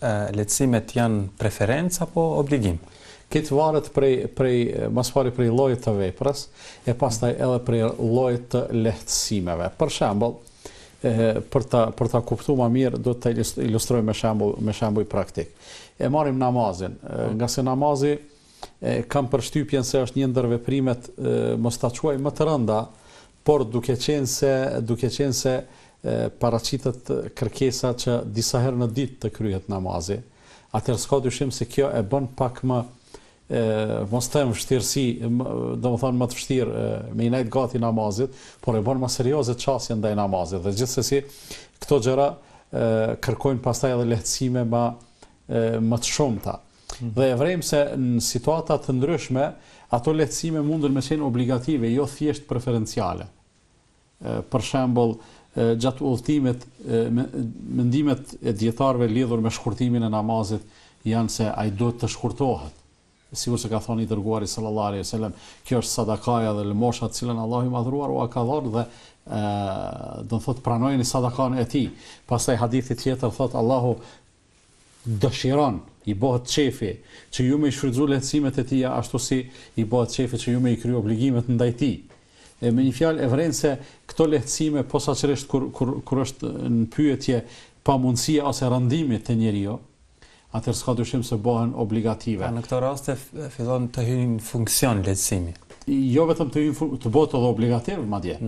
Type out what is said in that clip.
Lehtësimet janë preferencë apo obligim? Këtë varet mas pari prej llojit të veprës e pastaj edhe prej llojit të lehtësimeve. Për shembull, për ta kuptuar më mirë do të ilustroj me shembull praktik. E marrim namazin, nga se namazi kam përshtypjen se është një ndër veprimet mos ta quaj më të rënda, por duke qenë se paraqitet kërkesa që disa herë në ditë të kryhet namazi, atëherë s'ka dyshim se kjo e bën pak më mos them vështirësi, domethënë më të vështirë me i nejt gati namazit, por e bën më serioze çësjen ndaj namazit. Dhe gjithsesi këto gjëra kërkojnë pastaj edhe lehtësime më të shumta. Dhe e vrem se në situata të ndryshme ato lehtësime mundën me qenë obligative, jo thjesht preferenciale. Për shembull, gjatë udhëtimit, mendimet e dietarëve lidhur me shkurtimin e namazit janë se ai duhet të shkurtohet. Sigur se ka thonë i dërguari sallallahu alaihi wasallam, kjo është sadakaja dhe lëmosha të cilën Allahu i madhruar u ka dhënë dhe do të thotë pranojeni sadakan e tij. Pastaj hadithi tjetër thotë Allahu dëshiron, i bëhet qefi që ju me i shfrytëzu lehtësimet e tija ashtu si i bëhet qefi që ju me i kryu obligimet ndaj tij. Me një fjalë e vren se këto lehtësime posaçërisht kur është në pyetje pamundësia ose rëndimi të njeriu, atëherë s'ka dyshim se bëhen obligative. Në këto raste fillon të hyjë në funksion lehtësimi. Jo vetëm të bëhet edhe obligativ madje.